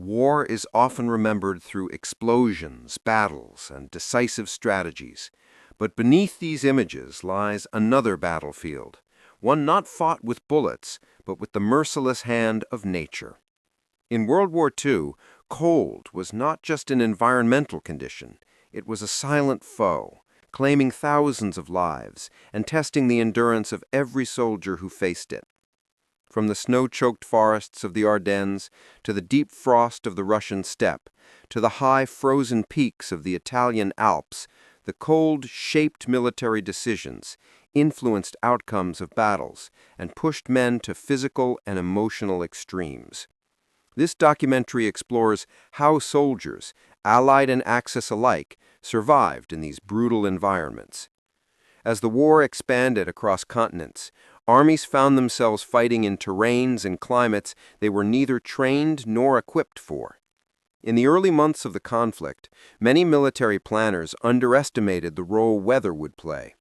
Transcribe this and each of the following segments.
War is often remembered through explosions, battles, and decisive strategies. But beneath these images lies another battlefield, one not fought with bullets, but with the merciless hand of nature. In World War II, cold was not just an environmental condition, it was a silent foe, claiming thousands of lives and testing the endurance of every soldier who faced it. From the snow-choked forests of the Ardennes to the deep frost of the Russian steppe, to the high frozen peaks of the Italian Alps, the cold shaped military decisions, influenced outcomes of battles, and pushed men to physical and emotional extremes. This documentary explores how soldiers, Allied and Axis alike, survived in these brutal environments. As the war expanded across continents, armies found themselves fighting in terrains and climates they were neither trained nor equipped for. In the early months of the conflict, many military planners underestimated the role weather would play.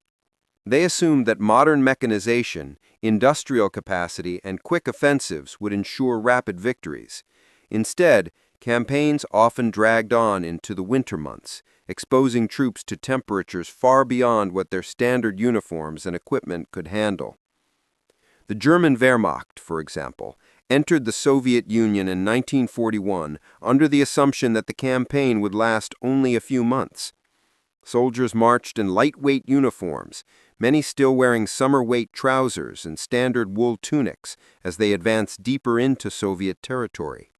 They assumed that modern mechanization, industrial capacity, and quick offensives would ensure rapid victories. Instead, campaigns often dragged on into the winter months, exposing troops to temperatures far beyond what their standard uniforms and equipment could handle. The German Wehrmacht, for example, entered the Soviet Union in 1941 under the assumption that the campaign would last only a few months. Soldiers marched in lightweight uniforms, many still wearing summer-weight trousers and standard wool tunics as they advanced deeper into Soviet territory.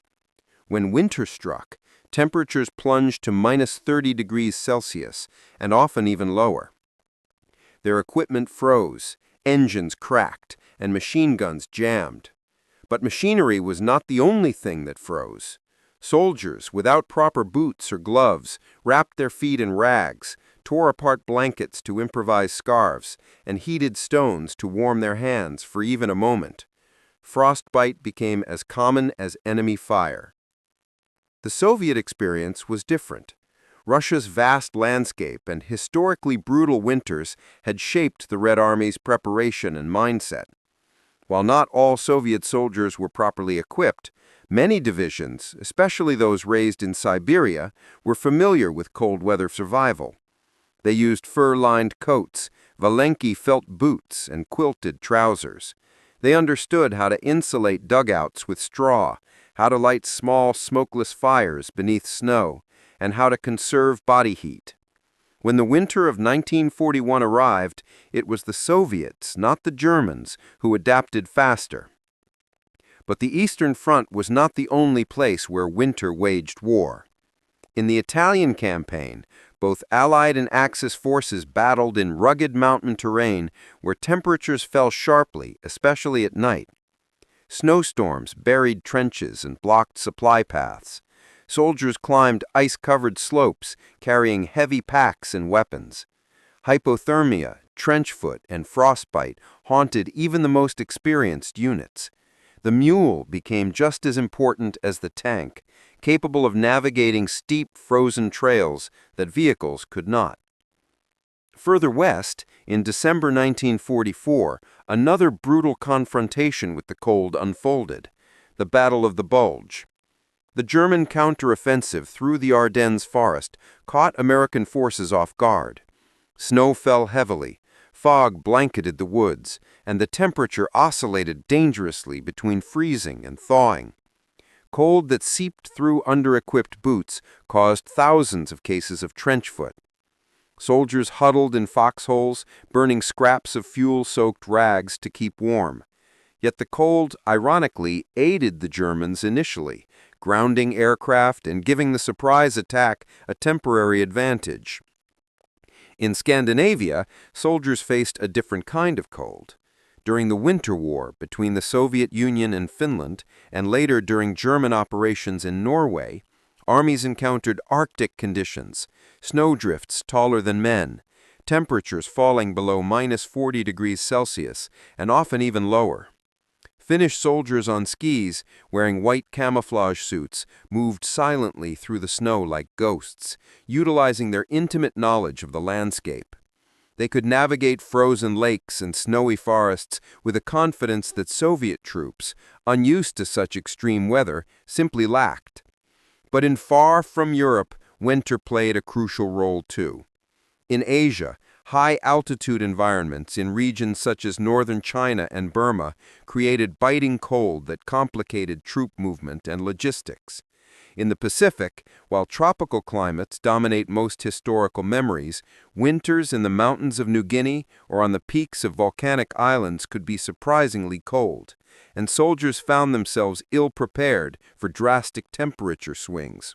When winter struck, temperatures plunged to minus 30 degrees Celsius, and often even lower. Their equipment froze, engines cracked, and machine guns jammed. But machinery was not the only thing that froze. Soldiers, without proper boots or gloves, wrapped their feet in rags, tore apart blankets to improvise scarves, and heated stones to warm their hands for even a moment. Frostbite became as common as enemy fire. The Soviet experience was different. Russia's vast landscape and historically brutal winters had shaped the Red Army's preparation and mindset. While not all Soviet soldiers were properly equipped, many divisions, especially those raised in Siberia, were familiar with cold weather survival. They used fur-lined coats, Valenki felt boots, and quilted trousers. They understood how to insulate dugouts with straw, how to light small smokeless fires beneath snow, and how to conserve body heat. When the winter of 1941 arrived, it was the Soviets, not the Germans, who adapted faster. But the Eastern Front was not the only place where winter waged war. In the Italian campaign, both Allied and Axis forces battled in rugged mountain terrain where temperatures fell sharply, especially at night. Snowstorms buried trenches and blocked supply paths. Soldiers climbed ice-covered slopes, carrying heavy packs and weapons. Hypothermia, trench foot, and frostbite haunted even the most experienced units. The mule became just as important as the tank, capable of navigating steep, frozen trails that vehicles could not. Further west, in December 1944, another brutal confrontation with the cold unfolded, the Battle of the Bulge. The German counteroffensive through the Ardennes forest caught American forces off guard. Snow fell heavily, fog blanketed the woods, and the temperature oscillated dangerously between freezing and thawing. Cold that seeped through under-equipped boots caused thousands of cases of trench foot. Soldiers huddled in foxholes, burning scraps of fuel-soaked rags to keep warm. Yet the cold, ironically, aided the Germans initially, grounding aircraft and giving the surprise attack a temporary advantage. In Scandinavia, soldiers faced a different kind of cold. During the Winter War between the Soviet Union and Finland, and later during German operations in Norway, armies encountered Arctic conditions, snowdrifts taller than men, temperatures falling below minus 40 degrees Celsius, and often even lower. Finnish soldiers on skis, wearing white camouflage suits, moved silently through the snow like ghosts, utilizing their intimate knowledge of the landscape. They could navigate frozen lakes and snowy forests with a confidence that Soviet troops, unused to such extreme weather, simply lacked. But in far from Europe, winter played a crucial role too. In Asia, high-altitude environments in regions such as northern China and Burma created biting cold that complicated troop movement and logistics. In the Pacific, while tropical climates dominate most historical memories, winters in the mountains of New Guinea or on the peaks of volcanic islands could be surprisingly cold, and soldiers found themselves ill-prepared for drastic temperature swings.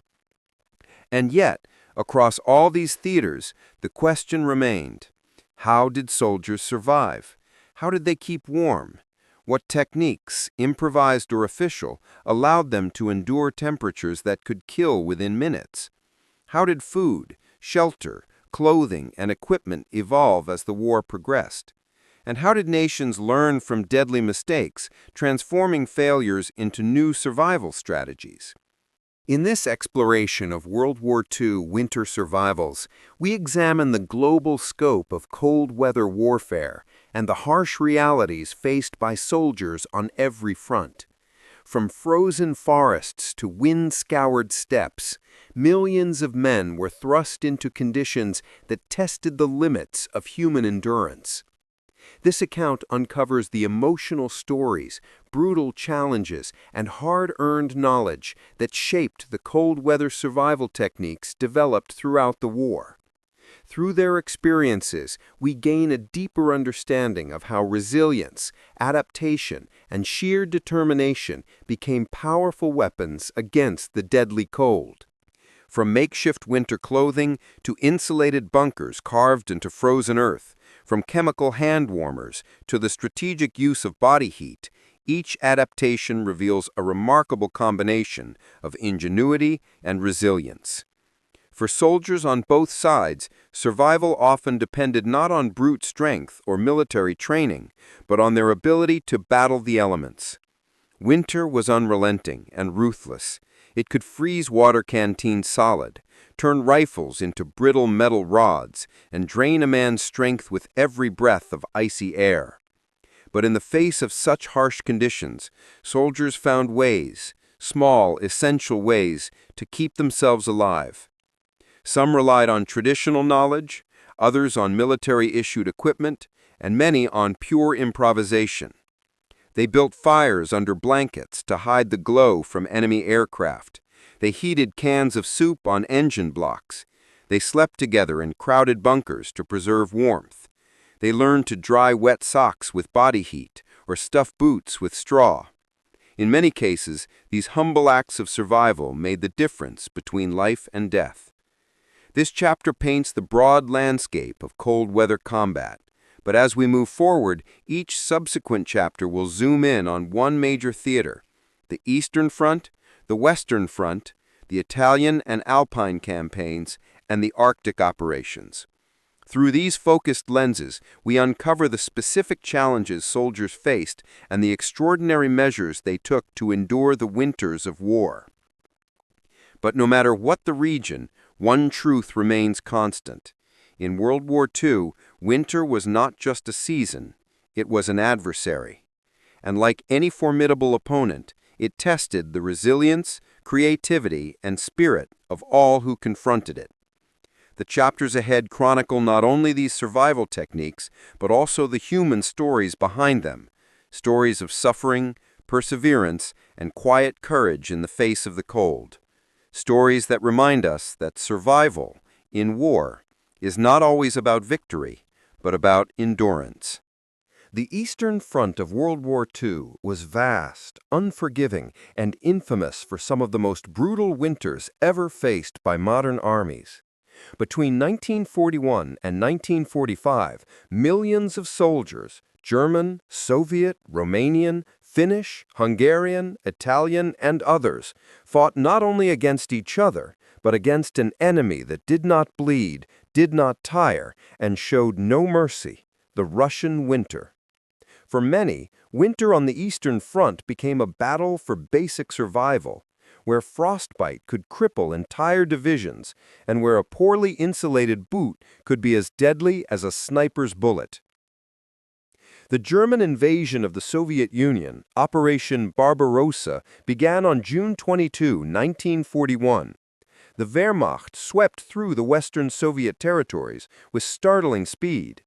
And yet, across all these theaters, the question remained: how did soldiers survive? How did they keep warm? What techniques, improvised or official, allowed them to endure temperatures that could kill within minutes? How did food, shelter, clothing, and equipment evolve as the war progressed? And how did nations learn from deadly mistakes, transforming failures into new survival strategies? In this exploration of World War II winter survivals, we examine the global scope of cold weather warfare and the harsh realities faced by soldiers on every front. From frozen forests to wind-scoured steppes, millions of men were thrust into conditions that tested the limits of human endurance. This account uncovers the emotional stories, brutal challenges, and hard-earned knowledge that shaped the cold weather survival techniques developed throughout the war. Through their experiences, we gain a deeper understanding of how resilience, adaptation, and sheer determination became powerful weapons against the deadly cold. From makeshift winter clothing to insulated bunkers carved into frozen earth, from chemical hand warmers to the strategic use of body heat, each adaptation reveals a remarkable combination of ingenuity and resilience. For soldiers on both sides, survival often depended not on brute strength or military training, but on their ability to battle the elements. Winter was unrelenting and ruthless. It could freeze water canteens solid, turn rifles into brittle metal rods, and drain a man's strength with every breath of icy air. But in the face of such harsh conditions, soldiers found ways, small, essential ways, to keep themselves alive. Some relied on traditional knowledge, others on military-issued equipment, and many on pure improvisation. They built fires under blankets to hide the glow from enemy aircraft. They heated cans of soup on engine blocks. They slept together in crowded bunkers to preserve warmth. They learned to dry wet socks with body heat or stuff boots with straw. In many cases, these humble acts of survival made the difference between life and death. This chapter paints the broad landscape of cold weather combat. But as we move forward, each subsequent chapter will zoom in on one major theater: the Eastern Front, the Western Front, the Italian and Alpine campaigns, and the Arctic operations. Through these focused lenses, we uncover the specific challenges soldiers faced and the extraordinary measures they took to endure the winters of war. But no matter what the region, one truth remains constant. In World War II, winter was not just a season, it was an adversary. And like any formidable opponent, it tested the resilience, creativity, and spirit of all who confronted it. The chapters ahead chronicle not only these survival techniques, but also the human stories behind them, stories of suffering, perseverance, and quiet courage in the face of the cold. Stories that remind us that survival, in war, is not always about victory, but about endurance. The Eastern Front of World War II was vast, unforgiving, and infamous for some of the most brutal winters ever faced by modern armies. Between 1941 and 1945, millions of soldiers, German, Soviet, Romanian, Finnish, Hungarian, Italian, and others, fought not only against each other, but against an enemy that did not bleed, did not tire, and showed no mercy: the Russian winter. For many, winter on the Eastern Front became a battle for basic survival, where frostbite could cripple entire divisions, and where a poorly insulated boot could be as deadly as a sniper's bullet. The German invasion of the Soviet Union, Operation Barbarossa, began on June 22, 1941. The Wehrmacht swept through the Western Soviet territories with startling speed.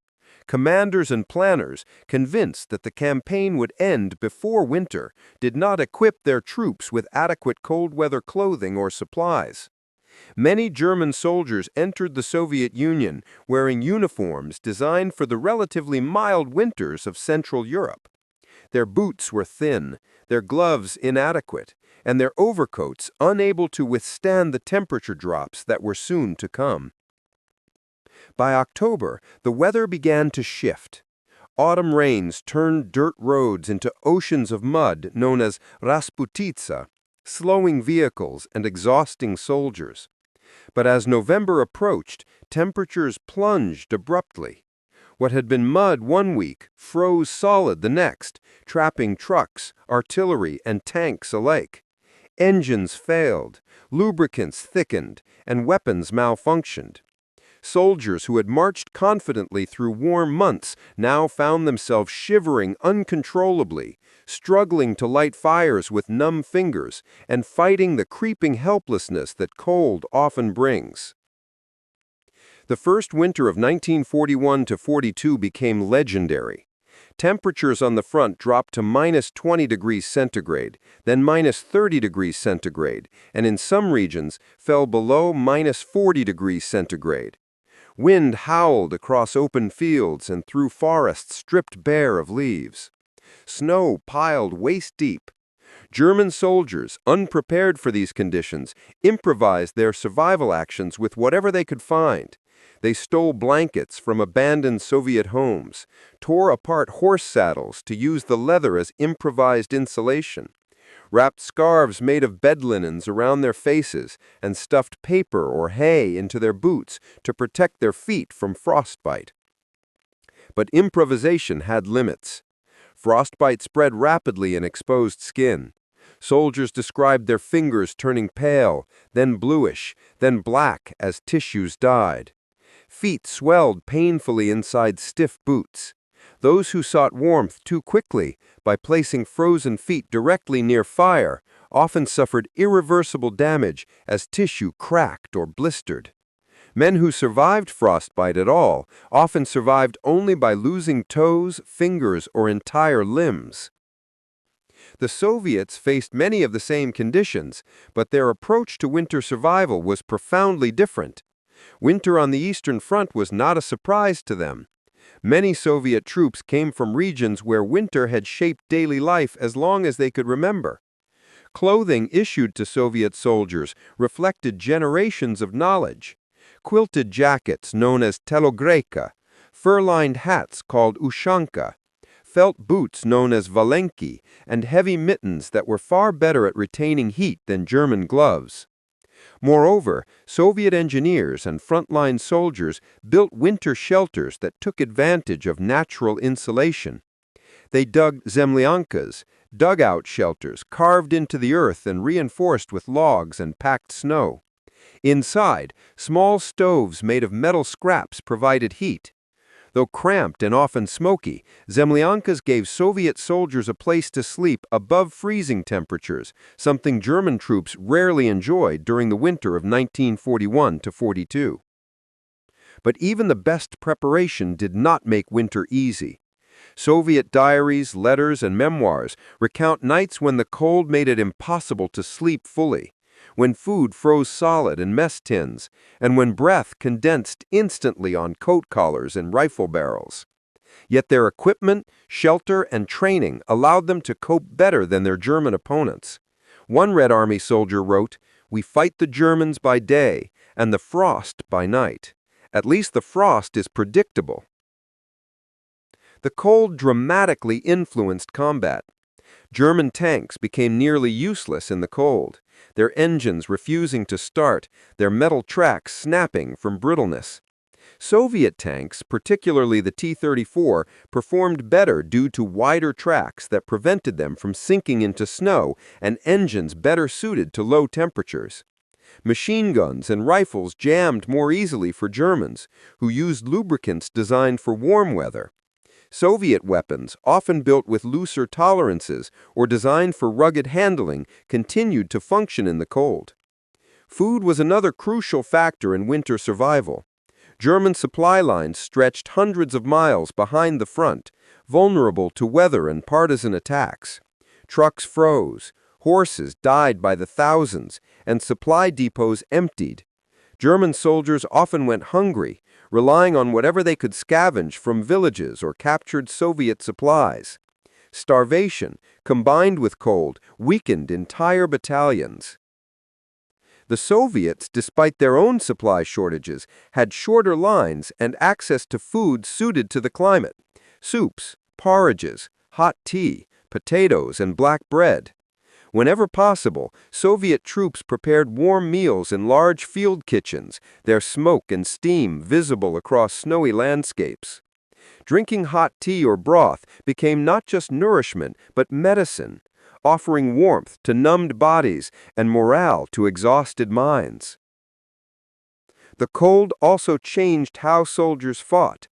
Commanders and planners, convinced that the campaign would end before winter, did not equip their troops with adequate cold-weather clothing or supplies. Many German soldiers entered the Soviet Union wearing uniforms designed for the relatively mild winters of Central Europe. Their boots were thin, their gloves inadequate, and their overcoats unable to withstand the temperature drops that were soon to come. By October, the weather began to shift. Autumn rains turned dirt roads into oceans of mud known as Rasputitsa, slowing vehicles and exhausting soldiers. But as November approached, temperatures plunged abruptly. What had been mud one week froze solid the next, trapping trucks, artillery, and tanks alike. Engines failed, lubricants thickened, and weapons malfunctioned. Soldiers who had marched confidently through warm months now found themselves shivering uncontrollably, struggling to light fires with numb fingers, and fighting the creeping helplessness that cold often brings. The first winter of 1941-42 became legendary. Temperatures on the front dropped to -20 degrees centigrade, then -30 degrees centigrade, and in some regions fell below -40 degrees centigrade. Wind howled across open fields and through forests stripped bare of leaves. Snow piled waist-deep. German soldiers, unprepared for these conditions, improvised their survival actions with whatever they could find. They stole blankets from abandoned Soviet homes, tore apart horse saddles to use the leather as improvised insulation, wrapped scarves made of bed linens around their faces, and stuffed paper or hay into their boots to protect their feet from frostbite. But improvisation had limits. Frostbite spread rapidly in exposed skin. Soldiers described their fingers turning pale, then bluish, then black as tissues died. Feet swelled painfully inside stiff boots. Those who sought warmth too quickly, by placing frozen feet directly near fire, often suffered irreversible damage as tissue cracked or blistered. Men who survived frostbite at all often survived only by losing toes, fingers, or entire limbs. The Soviets faced many of the same conditions, but their approach to winter survival was profoundly different. Winter on the Eastern Front was not a surprise to them. Many Soviet troops came from regions where winter had shaped daily life as long as they could remember. Clothing issued to Soviet soldiers reflected generations of knowledge. Quilted jackets known as telogreka, fur-lined hats called ushanka, felt boots known as valenki, and heavy mittens that were far better at retaining heat than German gloves. Moreover, Soviet engineers and frontline soldiers built winter shelters that took advantage of natural insulation. They dug zemlyankas, dugout shelters carved into the earth and reinforced with logs and packed snow. Inside, small stoves made of metal scraps provided heat. Though cramped and often smoky, zemlyankas gave Soviet soldiers a place to sleep above freezing temperatures, something German troops rarely enjoyed during the winter of 1941-42. But even the best preparation did not make winter easy. Soviet diaries, letters, and memoirs recount nights when the cold made it impossible to sleep fully, when food froze solid in mess tins, and when breath condensed instantly on coat collars and rifle barrels. Yet their equipment, shelter, and training allowed them to cope better than their German opponents. One Red Army soldier wrote, "We fight the Germans by day and the frost by night. At least the frost is predictable." The cold dramatically influenced combat. German tanks became nearly useless in the cold, their engines refusing to start, their metal tracks snapping from brittleness. Soviet tanks, particularly the T-34, performed better due to wider tracks that prevented them from sinking into snow and engines better suited to low temperatures. Machine guns and rifles jammed more easily for Germans, who used lubricants designed for warm weather. Soviet weapons, often built with looser tolerances or designed for rugged handling, continued to function in the cold. Food was another crucial factor in winter survival. German supply lines stretched hundreds of miles behind the front, vulnerable to weather and partisan attacks. Trucks froze, horses died by the thousands, and supply depots emptied. German soldiers often went hungry, relying on whatever they could scavenge from villages or captured Soviet supplies. Starvation, combined with cold, weakened entire battalions. The Soviets, despite their own supply shortages, had shorter lines and access to food suited to the climate: soups, porridges, hot tea, potatoes, and black bread. Whenever possible, Soviet troops prepared warm meals in large field kitchens, their smoke and steam visible across snowy landscapes. Drinking hot tea or broth became not just nourishment, but medicine, offering warmth to numbed bodies and morale to exhausted minds. The cold also changed how soldiers fought.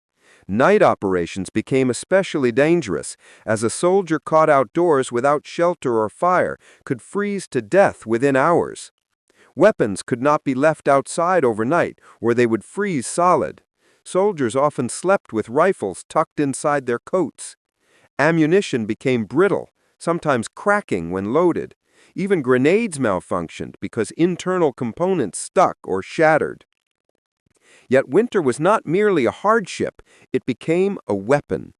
Night operations became especially dangerous, as a soldier caught outdoors without shelter or fire could freeze to death within hours. Weapons could not be left outside overnight, or they would freeze solid. Soldiers often slept with rifles tucked inside their coats. Ammunition became brittle, sometimes cracking when loaded. Even grenades malfunctioned because internal components stuck or shattered. Yet winter was not merely a hardship, it became a weapon.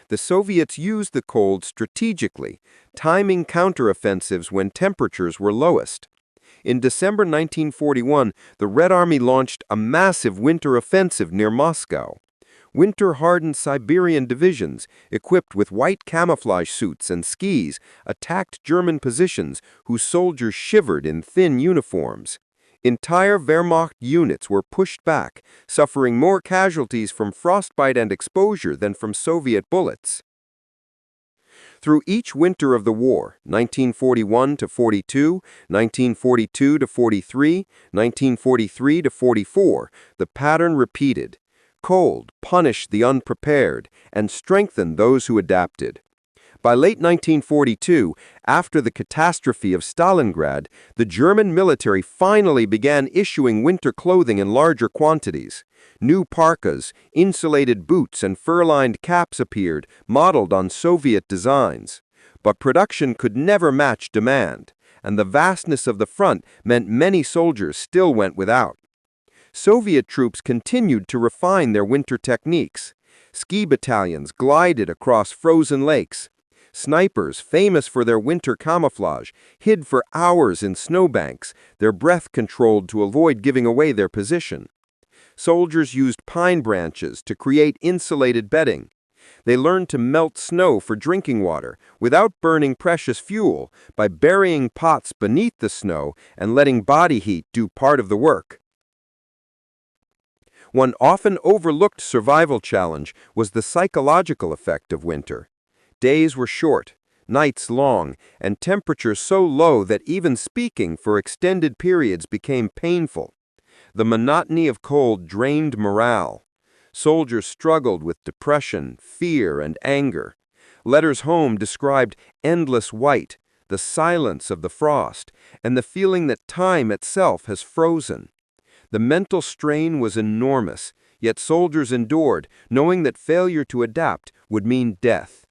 The Soviets used the cold strategically, timing counteroffensives when temperatures were lowest. In December 1941, the Red Army launched a massive winter offensive near Moscow. Winter-hardened Siberian divisions, equipped with white camouflage suits and skis, attacked German positions whose soldiers shivered in thin uniforms. Entire Wehrmacht units were pushed back, suffering more casualties from frostbite and exposure than from Soviet bullets. Through each winter of the war, 1941 to 42, 1942 to 43, 1943 to 44, the pattern repeated. Cold punished the unprepared and strengthened those who adapted. By late 1942, after the catastrophe of Stalingrad, the German military finally began issuing winter clothing in larger quantities. New parkas, insulated boots, and fur-lined caps appeared, modeled on Soviet designs. But production could never match demand, and the vastness of the front meant many soldiers still went without. Soviet troops continued to refine their winter techniques. Ski battalions glided across frozen lakes. Snipers, famous for their winter camouflage, hid for hours in snowbanks, their breath controlled to avoid giving away their position. Soldiers used pine branches to create insulated bedding. They learned to melt snow for drinking water without burning precious fuel by burying pots beneath the snow and letting body heat do part of the work. One often overlooked survival challenge was the psychological effect of winter. Days were short, nights long, and temperatures so low that even speaking for extended periods became painful. The monotony of cold drained morale. Soldiers struggled with depression, fear, and anger. Letters home described endless white, the silence of the frost, and the feeling that time itself has frozen. The mental strain was enormous, yet soldiers endured, knowing that failure to adapt would mean death.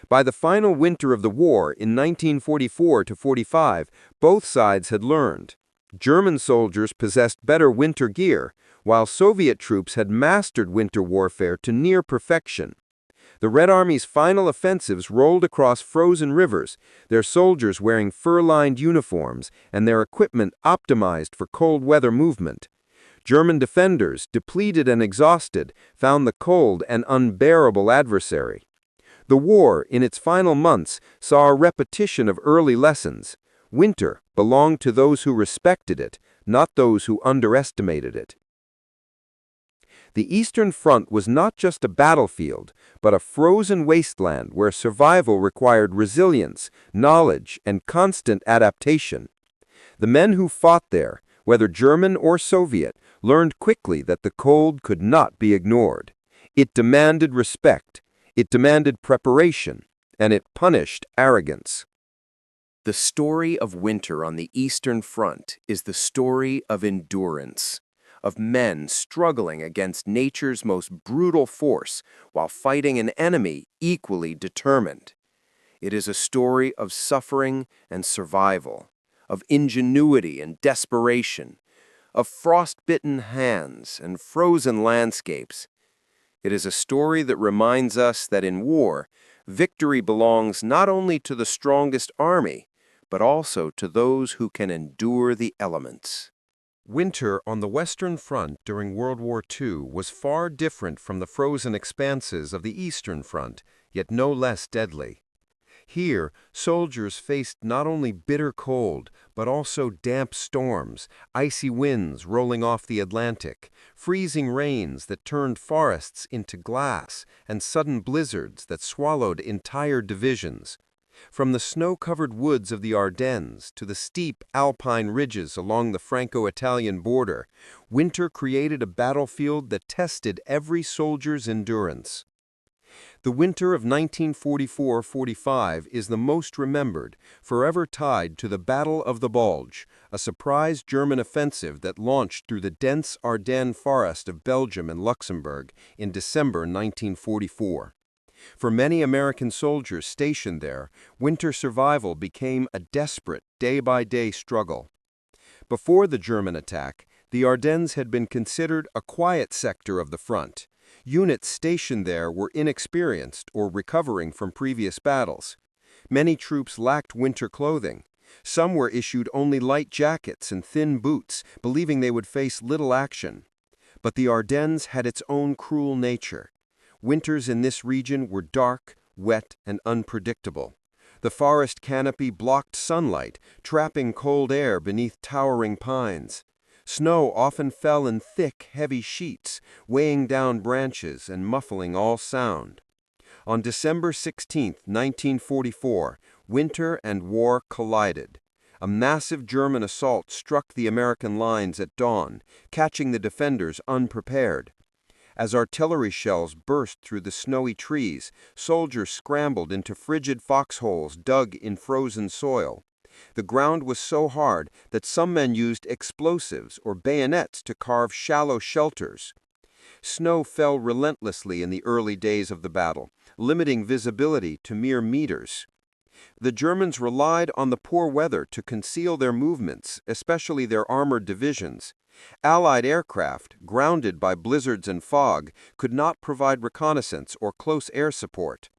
By the final winter of the war in 1944 to 45, both sides had learned. German soldiers possessed better winter gear, while Soviet troops had mastered winter warfare to near perfection. The Red Army's final offensives rolled across frozen rivers, their soldiers wearing fur-lined uniforms and their equipment optimized for cold weather movement. German defenders, depleted and exhausted, found the cold an unbearable adversary. The war, in its final months, saw a repetition of early lessons. Winter belonged to those who respected it, not those who underestimated it. The Eastern Front was not just a battlefield, but a frozen wasteland where survival required resilience, knowledge, and constant adaptation. The men who fought there, whether German or Soviet, learned quickly that the cold could not be ignored. It demanded respect, It demanded preparation, and it punished arrogance. The story of winter on the Eastern Front is the story of endurance, of men struggling against nature's most brutal force while fighting an enemy equally determined. It is a story of suffering and survival, of ingenuity and desperation, of frost-bitten hands and frozen landscapes. It is a story that reminds us that in war, victory belongs not only to the strongest army, but also to those who can endure the elements. Winter on the Western Front during World War II was far different from the frozen expanses of the Eastern Front, yet no less deadly. Here, soldiers faced not only bitter cold, but also damp storms, icy winds rolling off the Atlantic, freezing rains that turned forests into glass, and sudden blizzards that swallowed entire divisions. From the snow-covered woods of the Ardennes to the steep alpine ridges along the Franco-Italian border, winter created a battlefield that tested every soldier's endurance. The winter of 1944-45 is the most remembered, forever tied to the Battle of the Bulge, a surprise German offensive that launched through the dense Ardennes forest of Belgium and Luxembourg in December 1944. For many American soldiers stationed there, winter survival became a desperate, day-by-day struggle. Before the German attack, the Ardennes had been considered a quiet sector of the front. Units stationed there were inexperienced or recovering from previous battles. Many troops lacked winter clothing. Some were issued only light jackets and thin boots, believing they would face little action. But the Ardennes had its own cruel nature. Winters in this region were dark, wet, and unpredictable. The forest canopy blocked sunlight, trapping cold air beneath towering pines. Snow often fell in thick, heavy sheets, weighing down branches and muffling all sound. On December 16, 1944, winter and war collided. A massive German assault struck the American lines at dawn, catching the defenders unprepared. As artillery shells burst through the snowy trees, soldiers scrambled into frigid foxholes dug in frozen soil. The ground was so hard that some men used explosives or bayonets to carve shallow shelters. Snow fell relentlessly in the early days of the battle, limiting visibility to mere meters. The Germans relied on the poor weather to conceal their movements, especially their armored divisions. Allied aircraft, grounded by blizzards and fog, could not provide reconnaissance or close air support.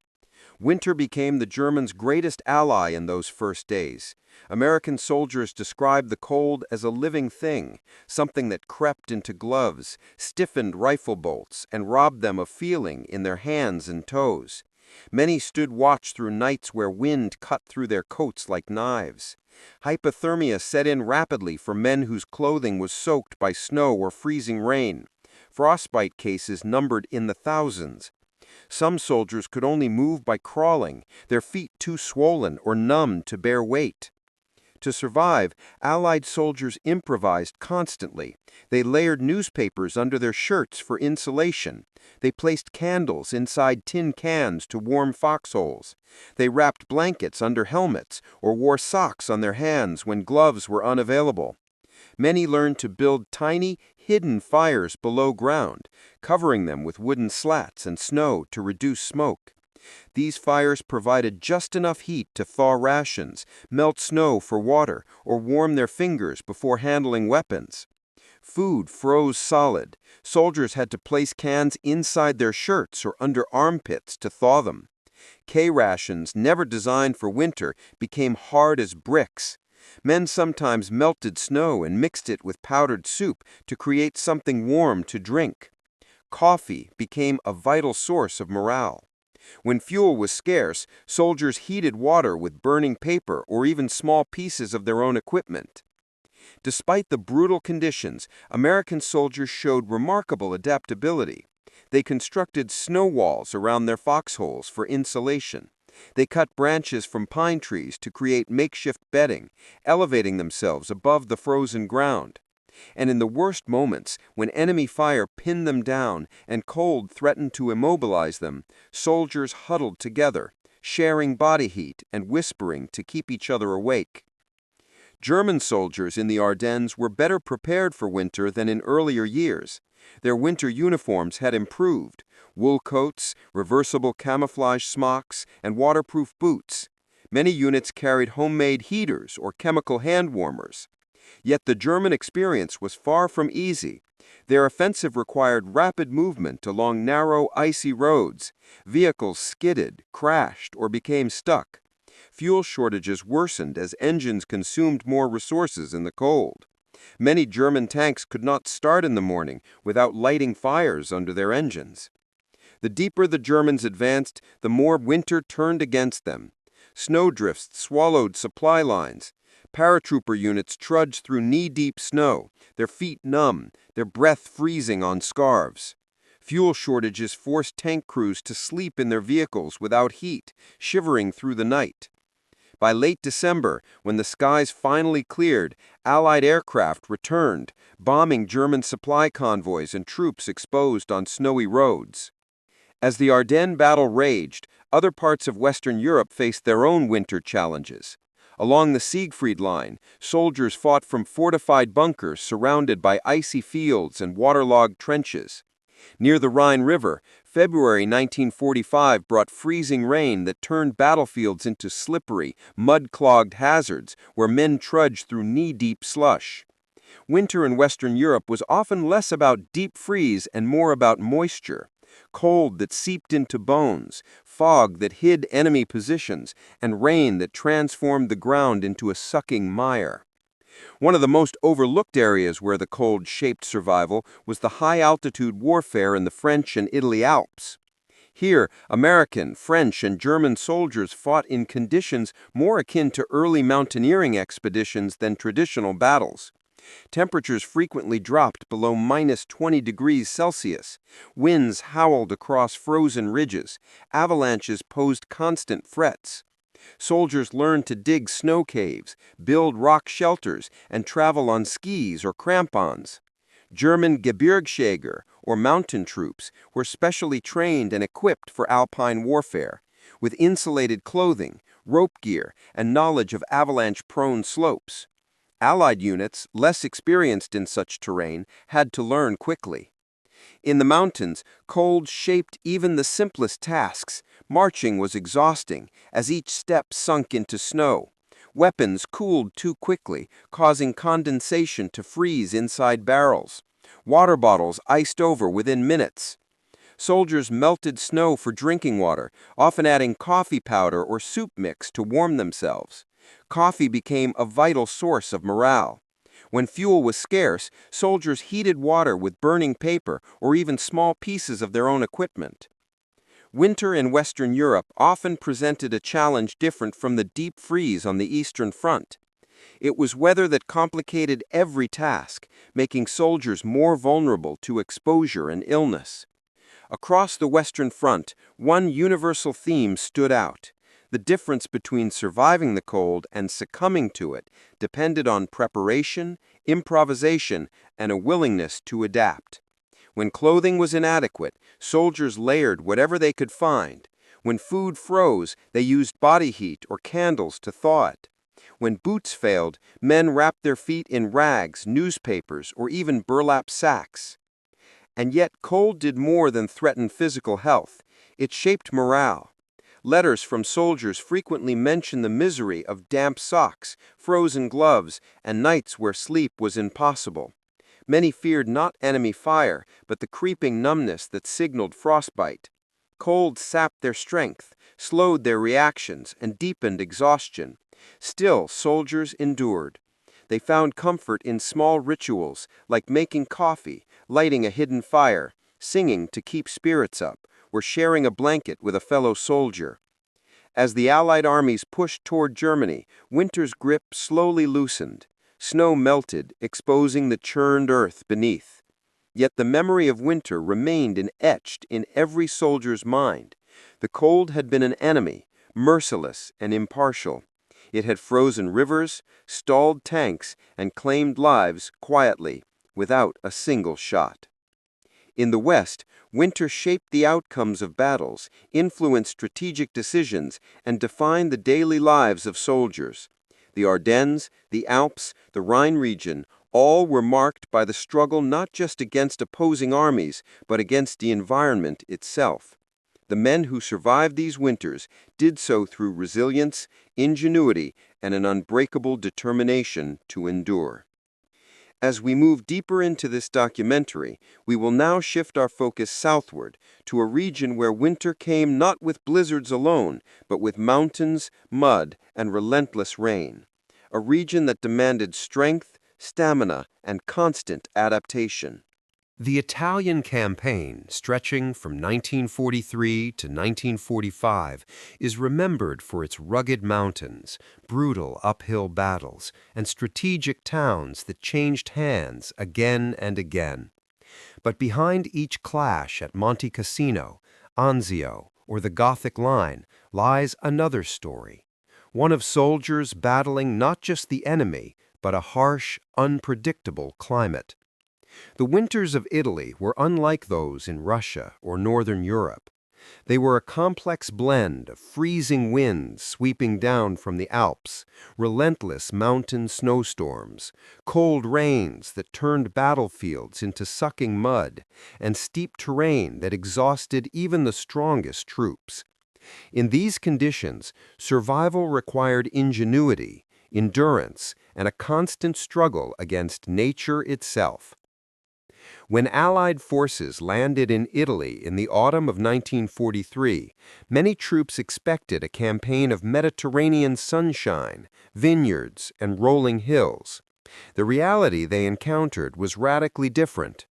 Winter became the Germans' greatest ally in those first days. American soldiers described the cold as a living thing, something that crept into gloves, stiffened rifle bolts, and robbed them of feeling in their hands and toes. Many stood watch through nights where wind cut through their coats like knives. Hypothermia set in rapidly for men whose clothing was soaked by snow or freezing rain. Frostbite cases numbered in the thousands. Some soldiers could only move by crawling, their feet too swollen or numb to bear weight. To survive, Allied soldiers improvised constantly. They layered newspapers under their shirts for insulation. They placed candles inside tin cans to warm foxholes. They wrapped blankets under helmets or wore socks on their hands when gloves were unavailable. Many learned to build tiny, hidden fires below ground, covering them with wooden slats and snow to reduce smoke. These fires provided just enough heat to thaw rations, melt snow for water, or warm their fingers before handling weapons. Food froze solid. Soldiers had to place cans inside their shirts or under armpits to thaw them. K-rations, never designed for winter, became hard as bricks. Men sometimes melted snow and mixed it with powdered soup to create something warm to drink. Coffee became a vital source of morale. When fuel was scarce, soldiers heated water with burning paper or even small pieces of their own equipment. Despite the brutal conditions, American soldiers showed remarkable adaptability. They constructed snow walls around their foxholes for insulation. They cut branches from pine trees to create makeshift bedding, elevating themselves above the frozen ground. And in the worst moments, when enemy fire pinned them down and cold threatened to immobilize them, soldiers huddled together, sharing body heat and whispering to keep each other awake. German soldiers in the Ardennes were better prepared for winter than in earlier years. Their winter uniforms had improved: wool coats, reversible camouflage smocks, and waterproof boots. Many units carried homemade heaters or chemical hand warmers. Yet the German experience was far from easy. Their offensive required rapid movement along narrow, icy roads. Vehicles skidded, crashed, or became stuck. Fuel shortages worsened as engines consumed more resources in the cold. Many German tanks could not start in the morning without lighting fires under their engines. The deeper the Germans advanced, the more winter turned against them. Snowdrifts swallowed supply lines. Paratrooper units trudged through knee-deep snow, their feet numb, their breath freezing on scarves. Fuel shortages forced tank crews to sleep in their vehicles without heat, shivering through the night. By late December, when the skies finally cleared, Allied aircraft returned, bombing German supply convoys and troops exposed on snowy roads. As the Ardennes battle raged, other parts of Western Europe faced their own winter challenges. Along the Siegfried Line, soldiers fought from fortified bunkers surrounded by icy fields and waterlogged trenches. Near the Rhine River, February 1945 brought freezing rain that turned battlefields into slippery, mud-clogged hazards where men trudged through knee-deep slush. Winter in Western Europe was often less about deep freeze and more about moisture. Cold that seeped into bones, fog that hid enemy positions, and rain that transformed the ground into a sucking mire. One of the most overlooked areas where the cold shaped survival was the high-altitude warfare in the French and Italy Alps. Here, American, French, and German soldiers fought in conditions more akin to early mountaineering expeditions than traditional battles. Temperatures frequently dropped below -20 degrees Celsius. Winds howled across frozen ridges. Avalanches posed constant threats. Soldiers learned to dig snow caves, build rock shelters, and travel on skis or crampons. German Gebirgsjäger, or mountain troops, were specially trained and equipped for alpine warfare, with insulated clothing, rope gear, and knowledge of avalanche-prone slopes. Allied units, less experienced in such terrain, had to learn quickly. In the mountains, cold shaped even the simplest tasks. Marching was exhausting, as each step sunk into snow. Weapons cooled too quickly, causing condensation to freeze inside barrels. Water bottles iced over within minutes. Soldiers melted snow for drinking water, often adding coffee powder or soup mix to warm themselves. Coffee became a vital source of morale. When fuel was scarce, soldiers heated water with burning paper or even small pieces of their own equipment. Winter in Western Europe often presented a challenge different from the deep freeze on the Eastern Front. It was weather that complicated every task, making soldiers more vulnerable to exposure and illness. Across the Western Front, one universal theme stood out. The difference between surviving the cold and succumbing to it depended on preparation, improvisation, and a willingness to adapt. When clothing was inadequate, soldiers layered whatever they could find. When food froze, they used body heat or candles to thaw it. When boots failed, men wrapped their feet in rags, newspapers, or even burlap sacks. And yet cold did more than threaten physical health. It shaped morale. Letters from soldiers frequently mention the misery of damp socks, frozen gloves, and nights where sleep was impossible. Many feared not enemy fire, but the creeping numbness that signaled frostbite. Cold sapped their strength, slowed their reactions, and deepened exhaustion. Still, soldiers endured. They found comfort in small rituals, like making coffee, lighting a hidden fire, singing to keep spirits up, or sharing a blanket with a fellow soldier. As the Allied armies pushed toward Germany, winter's grip slowly loosened. Snow melted, exposing the churned earth beneath. Yet the memory of winter remained etched in every soldier's mind. The cold had been an enemy, merciless and impartial. It had frozen rivers, stalled tanks, and claimed lives quietly, without a single shot. In the West, winter shaped the outcomes of battles, influenced strategic decisions, and defined the daily lives of soldiers. The Ardennes, the Alps, the Rhine region, all were marked by the struggle not just against opposing armies, but against the environment itself. The men who survived these winters did so through resilience, ingenuity, and an unbreakable determination to endure. As we move deeper into this documentary, we will now shift our focus southward to a region where winter came not with blizzards alone, but with mountains, mud, and relentless rain. A region that demanded strength, stamina, and constant adaptation. The Italian campaign, stretching from 1943 to 1945, is remembered for its rugged mountains, brutal uphill battles, and strategic towns that changed hands again and again. But behind each clash at Monte Cassino, Anzio, or the Gothic Line lies another story, one of soldiers battling not just the enemy, but a harsh, unpredictable climate. The winters of Italy were unlike those in Russia or Northern Europe. They were a complex blend of freezing winds sweeping down from the Alps, relentless mountain snowstorms, cold rains that turned battlefields into sucking mud, and steep terrain that exhausted even the strongest troops. In these conditions, survival required ingenuity, endurance, and a constant struggle against nature itself. When Allied forces landed in Italy in the autumn of 1943, many troops expected a campaign of Mediterranean sunshine, vineyards, and rolling hills. The reality they encountered was radically different.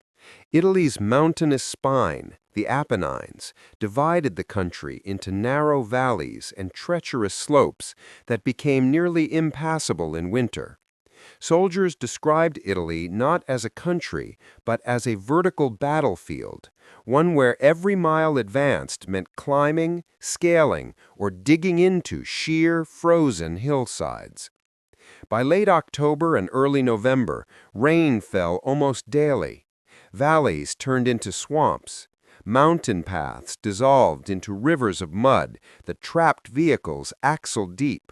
Italy's mountainous spine, the Apennines, divided the country into narrow valleys and treacherous slopes that became nearly impassable in winter. Soldiers described Italy not as a country, but as a vertical battlefield, one where every mile advanced meant climbing, scaling, or digging into sheer, frozen hillsides. By late October and early November, rain fell almost daily. Valleys turned into swamps. Mountain paths dissolved into rivers of mud that trapped vehicles axle deep.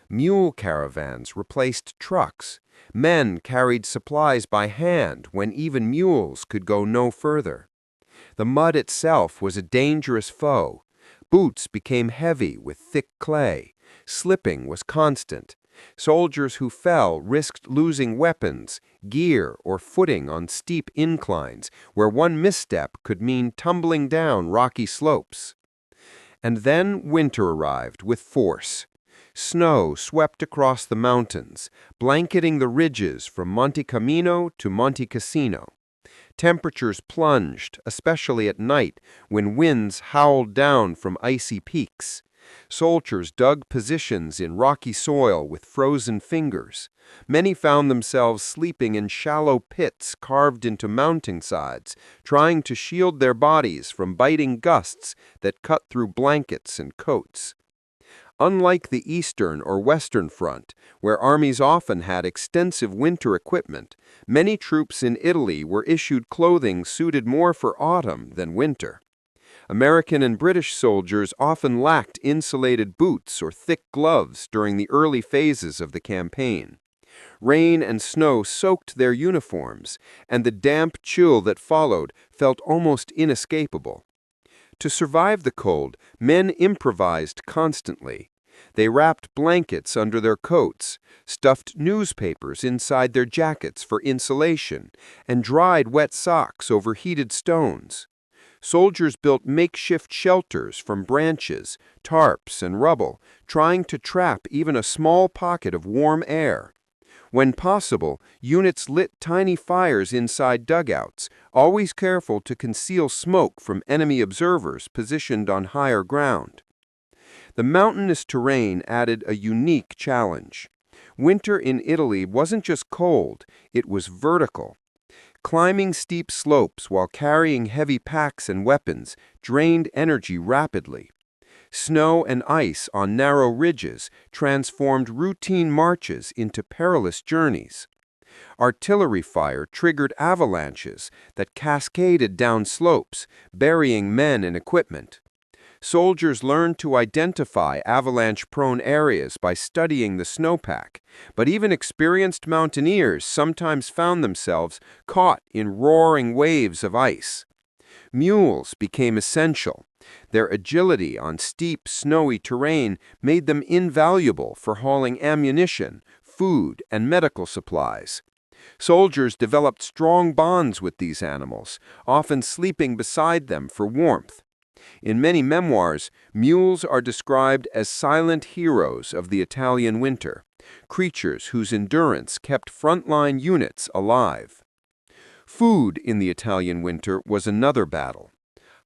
Mule caravans replaced trucks. Men carried supplies by hand when even mules could go no further. The mud itself was a dangerous foe. Boots became heavy with thick clay. Slipping was constant. Soldiers who fell risked losing weapons, gear, or footing on steep inclines, where one misstep could mean tumbling down rocky slopes. And then winter arrived with force. Snow swept across the mountains, blanketing the ridges from Monte Cammino to Monte Cassino. Temperatures plunged, especially at night, when winds howled down from icy peaks. Soldiers dug positions in rocky soil with frozen fingers. Many found themselves sleeping in shallow pits carved into mountainsides, trying to shield their bodies from biting gusts that cut through blankets and coats. Unlike the Eastern or Western Front, where armies often had extensive winter equipment, many troops in Italy were issued clothing suited more for autumn than winter. American and British soldiers often lacked insulated boots or thick gloves during the early phases of the campaign. Rain and snow soaked their uniforms, and the damp chill that followed felt almost inescapable. To survive the cold, men improvised constantly. They wrapped blankets under their coats, stuffed newspapers inside their jackets for insulation, and dried wet socks over heated stones. Soldiers built makeshift shelters from branches, tarps, and rubble, trying to trap even a small pocket of warm air. When possible, units lit tiny fires inside dugouts, always careful to conceal smoke from enemy observers positioned on higher ground. The mountainous terrain added a unique challenge. Winter in Italy wasn't just cold, it was vertical. Climbing steep slopes while carrying heavy packs and weapons drained energy rapidly. Snow and ice on narrow ridges transformed routine marches into perilous journeys. Artillery fire triggered avalanches that cascaded down slopes, burying men and equipment. Soldiers learned to identify avalanche-prone areas by studying the snowpack, but even experienced mountaineers sometimes found themselves caught in roaring waves of ice. Mules became essential. Their agility on steep, snowy terrain made them invaluable for hauling ammunition, food, and medical supplies. Soldiers developed strong bonds with these animals, often sleeping beside them for warmth. In many memoirs, mules are described as silent heroes of the Italian winter, creatures whose endurance kept frontline units alive. Food in the Italian winter was another battle.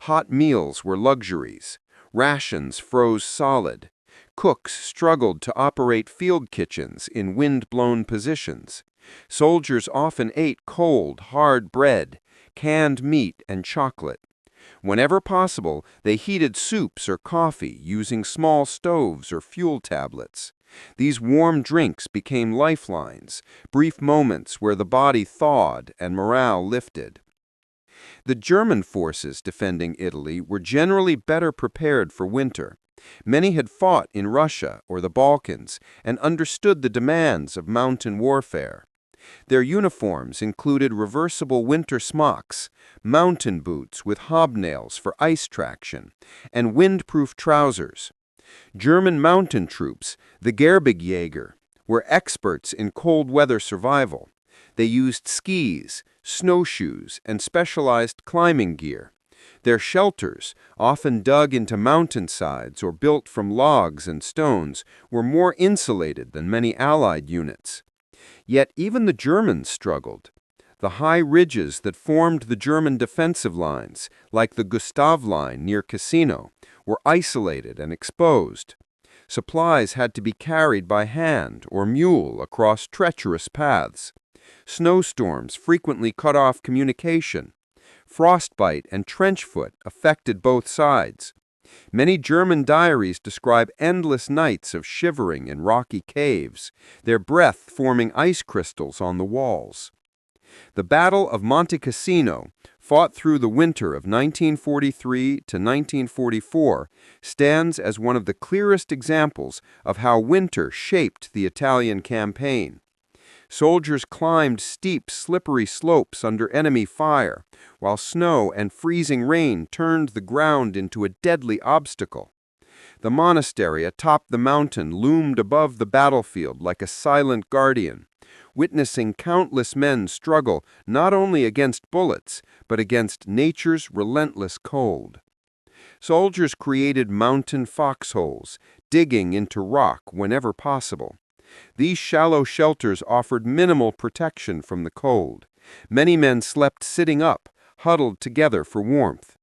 Hot meals were luxuries. Rations froze solid. Cooks struggled to operate field kitchens in wind-blown positions. Soldiers often ate cold, hard bread, canned meat, and chocolate. Whenever possible, they heated soups or coffee using small stoves or fuel tablets. These warm drinks became lifelines, brief moments where the body thawed and morale lifted. The German forces defending Italy were generally better prepared for winter. Many had fought in Russia or the Balkans and understood the demands of mountain warfare. Their uniforms included reversible winter smocks, mountain boots with hobnails for ice traction, and windproof trousers. German mountain troops, the Gebirgsjäger, were experts in cold weather survival. They used skis, snowshoes, and specialized climbing gear. Their shelters, often dug into mountainsides or built from logs and stones, were more insulated than many Allied units. Yet even the Germans struggled. The high ridges that formed the German defensive lines, like the Gustav Line near Cassino, were isolated and exposed. Supplies had to be carried by hand or mule across treacherous paths. Snowstorms frequently cut off communication. Frostbite and trench foot affected both sides. Many German diaries describe endless nights of shivering in rocky caves, their breath forming ice crystals on the walls. The Battle of Monte Cassino, fought through the winter of 1943 to 1944, stands as one of the clearest examples of how winter shaped the Italian campaign. Soldiers climbed steep, slippery slopes under enemy fire, while snow and freezing rain turned the ground into a deadly obstacle. The monastery atop the mountain loomed above the battlefield like a silent guardian, witnessing countless men struggle not only against bullets, but against nature's relentless cold. Soldiers created mountain foxholes, digging into rock whenever possible. These shallow shelters offered minimal protection from the cold. Many men slept sitting up, huddled together for warmth.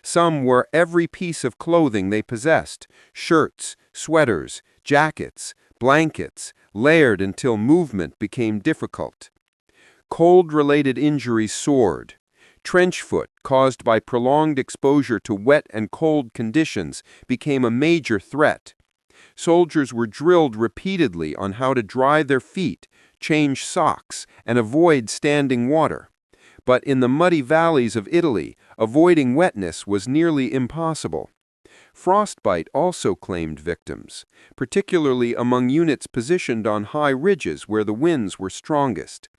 Some wore every piece of clothing they possessed, shirts, sweaters, jackets, blankets, layered until movement became difficult. Cold-related injuries soared. Trench foot, caused by prolonged exposure to wet and cold conditions, became a major threat. Soldiers were drilled repeatedly on how to dry their feet, change socks, and avoid standing water. But in the muddy valleys of Italy, avoiding wetness was nearly impossible. Frostbite also claimed victims, particularly among units positioned on high ridges where the winds were strongest.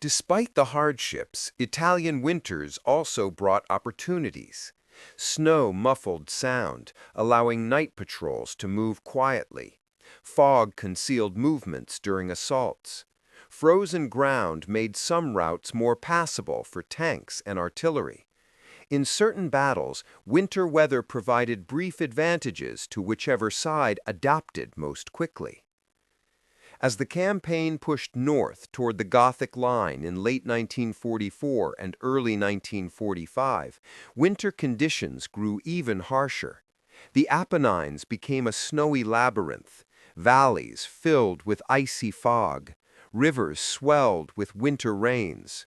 Despite the hardships, Italian winters also brought opportunities. Snow muffled sound, allowing night patrols to move quietly. Fog concealed movements during assaults. Frozen ground made some routes more passable for tanks and artillery. In certain battles, winter weather provided brief advantages to whichever side adapted most quickly. As the campaign pushed north toward the Gothic Line in late 1944 and early 1945, winter conditions grew even harsher. The Apennines became a snowy labyrinth, valleys filled with icy fog, rivers swelled with winter rains.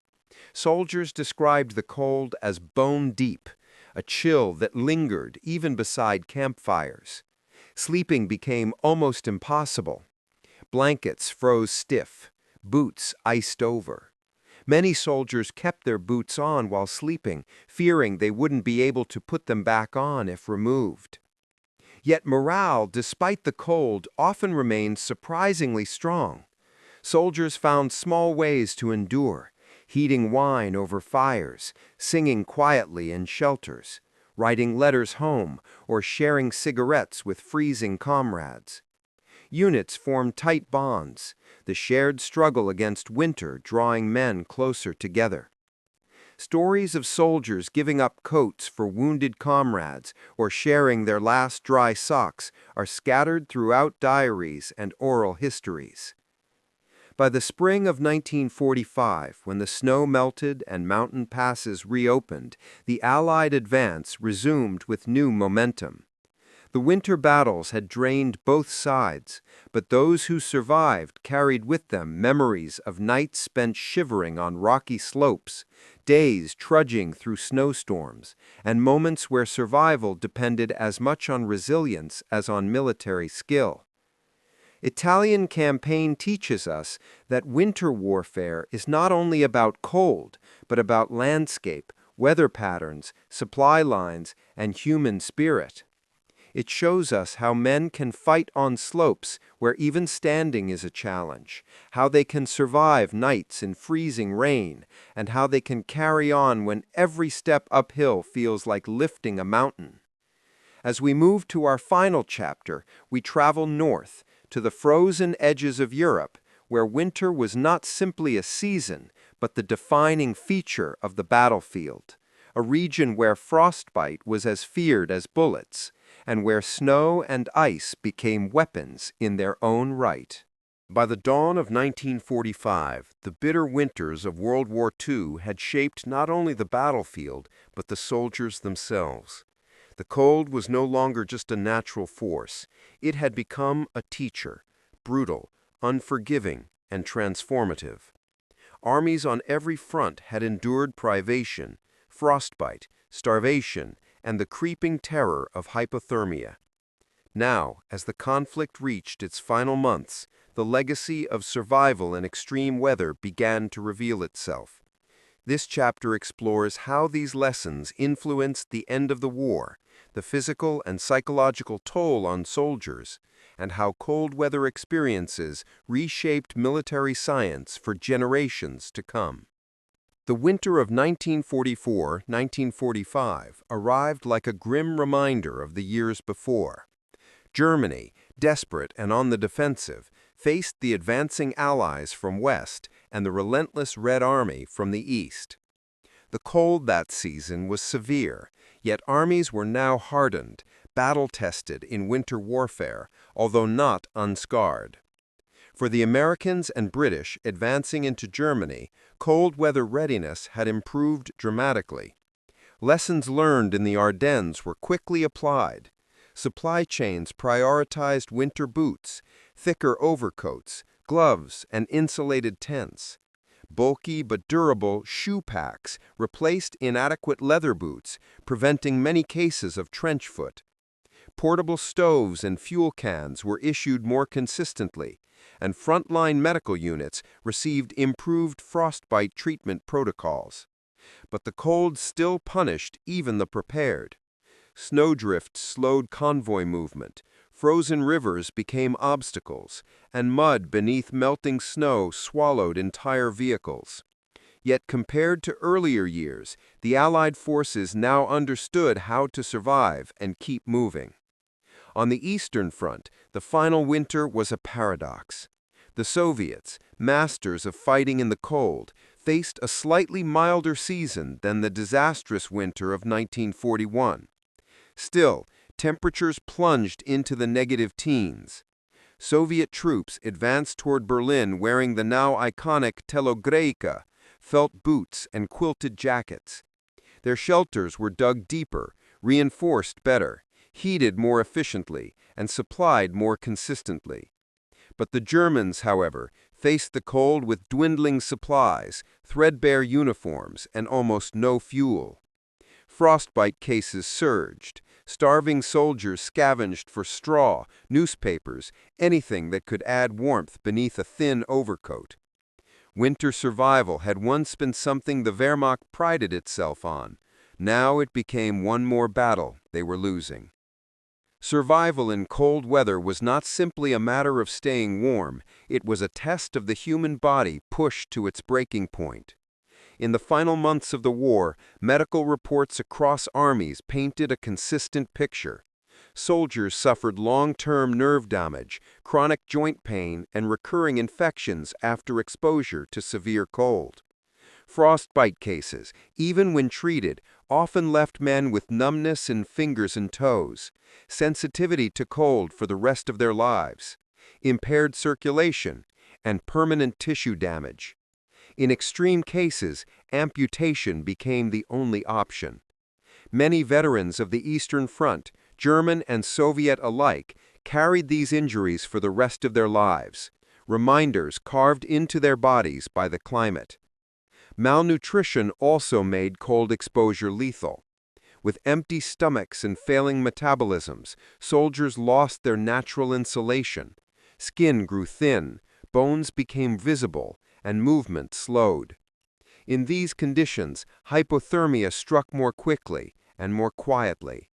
Soldiers described the cold as bone-deep, a chill that lingered even beside campfires. Sleeping became almost impossible. Blankets froze stiff, boots iced over. Many soldiers kept their boots on while sleeping, fearing they wouldn't be able to put them back on if removed. Yet morale, despite the cold, often remained surprisingly strong. Soldiers found small ways to endure, heating wine over fires, singing quietly in shelters, writing letters home, or sharing cigarettes with freezing comrades. Units formed tight bonds, the shared struggle against winter drawing men closer together. Stories of soldiers giving up coats for wounded comrades or sharing their last dry socks are scattered throughout diaries and oral histories. By the spring of 1945, when the snow melted and mountain passes reopened, the Allied advance resumed with new momentum. The winter battles had drained both sides, but those who survived carried with them memories of nights spent shivering on rocky slopes, days trudging through snowstorms, and moments where survival depended as much on resilience as on military skill. Italian campaign teaches us that winter warfare is not only about cold, but about landscape, weather patterns, supply lines, and human spirit. It shows us how men can fight on slopes where even standing is a challenge, how they can survive nights in freezing rain, and how they can carry on when every step uphill feels like lifting a mountain. As we move to our final chapter, we travel north, to the frozen edges of Europe, where winter was not simply a season, but the defining feature of the battlefield, a region where frostbite was as feared as bullets, and where snow and ice became weapons in their own right. By the dawn of 1945, the bitter winters of World War II had shaped not only the battlefield, but the soldiers themselves. The cold was no longer just a natural force. It had become a teacher, brutal, unforgiving, and transformative. Armies on every front had endured privation, frostbite, starvation, and the creeping terror of hypothermia. Now, as the conflict reached its final months, the legacy of survival in extreme weather began to reveal itself. This chapter explores how these lessons influenced the end of the war, the physical and psychological toll on soldiers, and how cold weather experiences reshaped military science for generations to come. The winter of 1944-1945 arrived like a grim reminder of the years before. Germany, desperate and on the defensive, faced the advancing Allies from west and the relentless Red Army from the east. The cold that season was severe, yet armies were now hardened, battle-tested in winter warfare, although not unscarred. For the Americans and British advancing into Germany, cold weather readiness had improved dramatically. Lessons learned in the Ardennes were quickly applied. Supply chains prioritized winter boots, thicker overcoats, gloves, and insulated tents. Bulky but durable shoe packs replaced inadequate leather boots, preventing many cases of trench foot. Portable stoves and fuel cans were issued more consistently, and frontline medical units received improved frostbite treatment protocols. But the cold still punished even the prepared. Snowdrift slowed convoy movement, frozen rivers became obstacles, and mud beneath melting snow swallowed entire vehicles. Yet compared to earlier years, the Allied forces now understood how to survive and keep moving. On the Eastern Front, the final winter was a paradox. The Soviets, masters of fighting in the cold, faced a slightly milder season than the disastrous winter of 1941. Still, temperatures plunged into the negative teens. Soviet troops advanced toward Berlin wearing the now iconic telogreika, felt boots and quilted jackets. Their shelters were dug deeper, reinforced better, heated more efficiently, and supplied more consistently. But the Germans, however, faced the cold with dwindling supplies, threadbare uniforms, and almost no fuel. Frostbite cases surged. Starving soldiers scavenged for straw, newspapers, anything that could add warmth beneath a thin overcoat. Winter survival had once been something the Wehrmacht prided itself on. Now it became one more battle they were losing. Survival in cold weather was not simply a matter of staying warm, it was a test of the human body pushed to its breaking point. In the final months of the war, medical reports across armies painted a consistent picture. Soldiers suffered long-term nerve damage, chronic joint pain, and recurring infections after exposure to severe cold. Frostbite cases, even when treated, often left men with numbness in fingers and toes, sensitivity to cold for the rest of their lives, impaired circulation, and permanent tissue damage. In extreme cases, amputation became the only option. Many veterans of the Eastern Front, German and Soviet alike, carried these injuries for the rest of their lives, reminders carved into their bodies by the climate. Malnutrition also made cold exposure lethal. With empty stomachs and failing metabolisms, soldiers lost their natural insulation. Skin grew thin, bones became visible, and movement slowed. In these conditions, hypothermia struck more quickly and more quietly.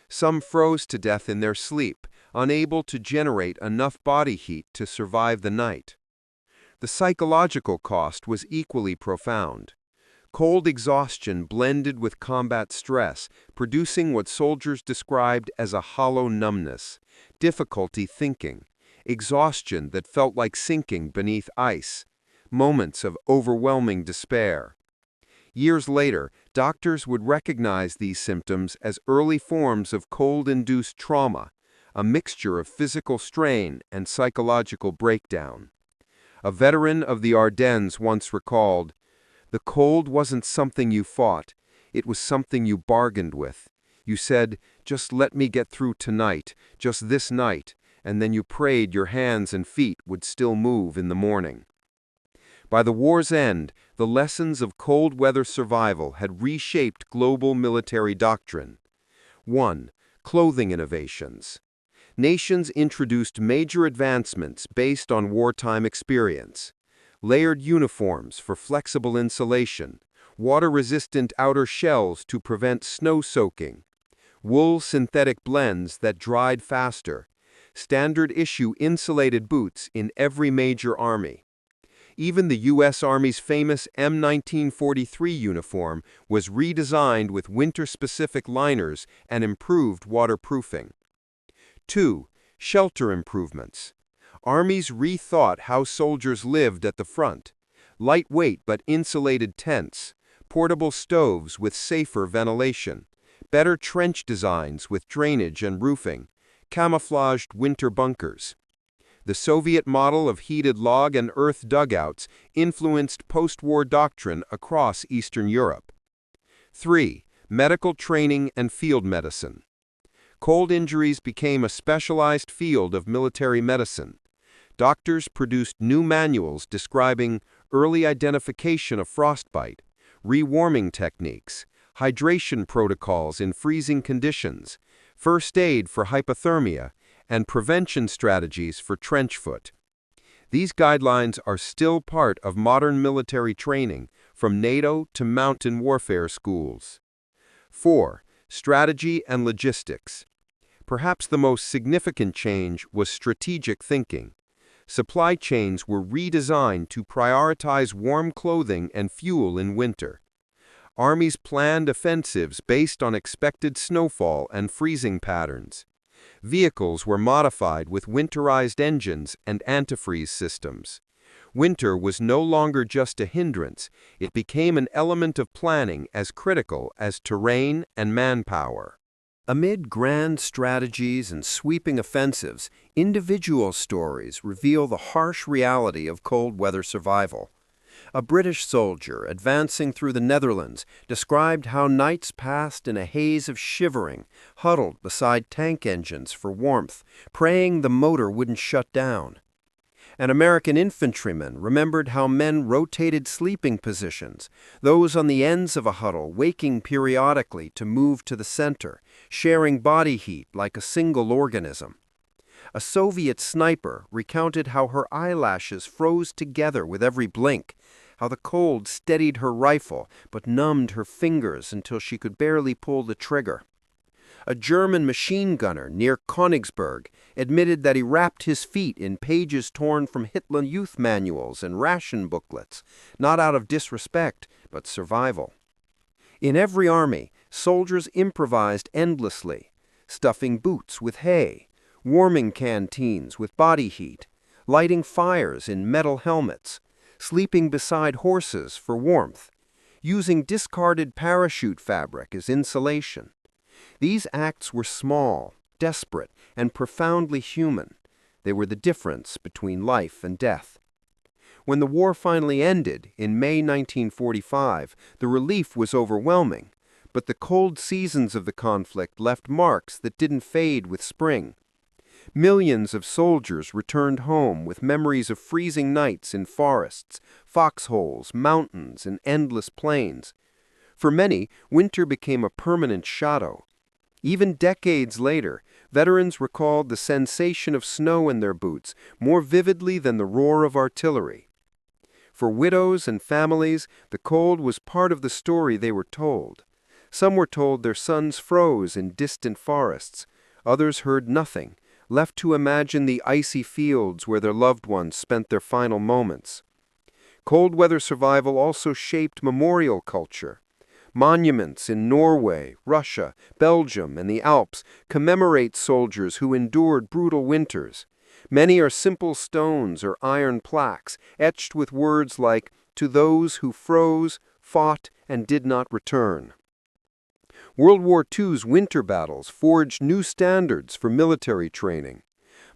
Some froze to death in their sleep, unable to generate enough body heat to survive the night. The psychological cost was equally profound. Cold exhaustion blended with combat stress, producing what soldiers described as a hollow numbness, difficulty thinking, exhaustion that felt like sinking beneath ice, moments of overwhelming despair. Years later, doctors would recognize these symptoms as early forms of cold-induced trauma, a mixture of physical strain and psychological breakdown. A veteran of the Ardennes once recalled, "The cold wasn't something you fought, it was something you bargained with. You said, 'Just let me get through tonight, just this night,' and then you prayed your hands and feet would still move in the morning." By the war's end, the lessons of cold weather survival had reshaped global military doctrine. 1. Clothing innovations. Nations introduced major advancements based on wartime experience. Layered uniforms for flexible insulation, water-resistant outer shells to prevent snow soaking, wool synthetic blends that dried faster, standard-issue insulated boots in every major army. Even the U.S. Army's famous M1943 uniform was redesigned with winter-specific liners and improved waterproofing. 2. Shelter improvements. Armies rethought how soldiers lived at the front. Lightweight but insulated tents, portable stoves with safer ventilation, better trench designs with drainage and roofing, camouflaged winter bunkers. The Soviet model of heated log and earth dugouts influenced post-war doctrine across Eastern Europe. 3. Medical training and field medicine. Cold injuries became a specialized field of military medicine. Doctors produced new manuals describing early identification of frostbite, rewarming techniques, hydration protocols in freezing conditions, first aid for hypothermia, and prevention strategies for trench foot. These guidelines are still part of modern military training, from NATO to mountain warfare schools. 4. Strategy and logistics. Perhaps the most significant change was strategic thinking. Supply chains were redesigned to prioritize warm clothing and fuel in winter. Armies planned offensives based on expected snowfall and freezing patterns. Vehicles were modified with winterized engines and antifreeze systems. Winter was no longer just a hindrance, it became an element of planning as critical as terrain and manpower. Amid grand strategies and sweeping offensives, individual stories reveal the harsh reality of cold weather survival. A British soldier advancing through the Netherlands described how nights passed in a haze of shivering, huddled beside tank engines for warmth, praying the motor wouldn't shut down. An American infantryman remembered how men rotated sleeping positions, those on the ends of a huddle waking periodically to move to the center, sharing body heat like a single organism. A Soviet sniper recounted how her eyelashes froze together with every blink, how the cold steadied her rifle but numbed her fingers until she could barely pull the trigger. A German machine gunner near Königsberg admitted that he wrapped his feet in pages torn from Hitler youth manuals and ration booklets, not out of disrespect, but survival. In every army, soldiers improvised endlessly, stuffing boots with hay, warming canteens with body heat, lighting fires in metal helmets, sleeping beside horses for warmth, using discarded parachute fabric as insulation. These acts were small, desperate, and profoundly human. They were the difference between life and death. When the war finally ended, in May 1945, the relief was overwhelming, but the cold seasons of the conflict left marks that didn't fade with spring. Millions of soldiers returned home with memories of freezing nights in forests, foxholes, mountains, and endless plains. For many, winter became a permanent shadow. Even decades later, veterans recalled the sensation of snow in their boots more vividly than the roar of artillery. For widows and families, the cold was part of the story they were told. Some were told their sons froze in distant forests. Others heard nothing, left to imagine the icy fields where their loved ones spent their final moments. Cold weather survival also shaped memorial culture. Monuments in Norway, Russia, Belgium, and the Alps commemorate soldiers who endured brutal winters. Many are simple stones or iron plaques, etched with words like, "To those who froze, fought, and did not return." World War II's winter battles forged new standards for military training.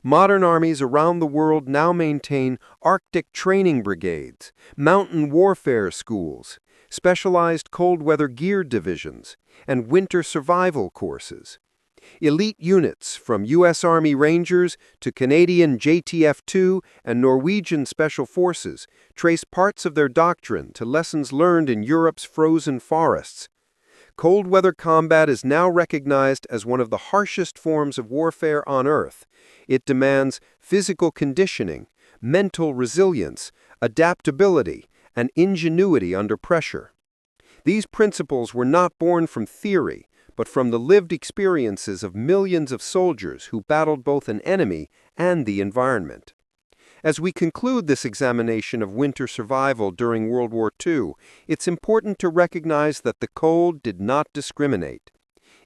Modern armies around the world now maintain Arctic training brigades, mountain warfare schools, specialized cold weather gear divisions, and winter survival courses. Elite units from U.S. Army Rangers to Canadian JTF-2 and Norwegian Special Forces trace parts of their doctrine to lessons learned in Europe's frozen forests. Cold weather combat is now recognized as one of the harshest forms of warfare on Earth. It demands physical conditioning, mental resilience, adaptability, and ingenuity under pressure. These principles were not born from theory, but from the lived experiences of millions of soldiers who battled both an enemy and the environment. As we conclude this examination of winter survival during World War II, it's important to recognize that the cold did not discriminate.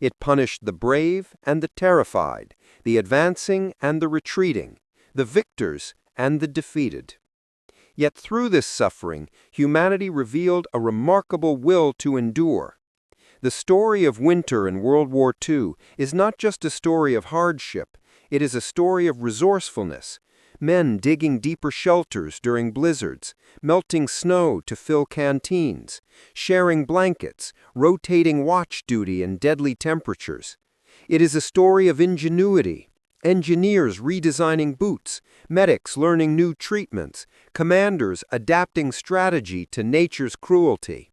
It punished the brave and the terrified, the advancing and the retreating, the victors and the defeated. Yet through this suffering, humanity revealed a remarkable will to endure. The story of winter in World War II is not just a story of hardship, it is a story of resourcefulness. Men digging deeper shelters during blizzards, melting snow to fill canteens, sharing blankets, rotating watch duty in deadly temperatures. It is a story of ingenuity, engineers redesigning boots, medics learning new treatments, commanders adapting strategy to nature's cruelty.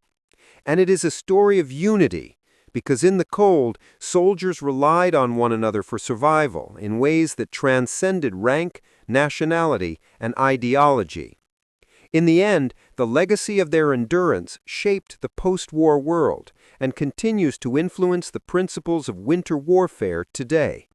And it is a story of unity, because in the cold, soldiers relied on one another for survival in ways that transcended rank, nationality, and ideology. In the end, the legacy of their endurance shaped the post-war world and continues to influence the principles of winter warfare today.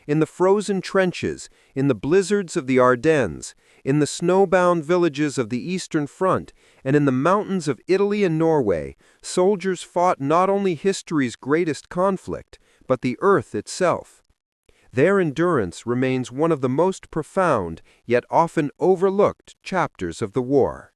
In the frozen trenches, in the blizzards of the Ardennes, in the snowbound villages of the Eastern Front, and in the mountains of Italy and Norway, soldiers fought not only history's greatest conflict, but the earth itself. Their endurance remains one of the most profound, yet often overlooked, chapters of the war.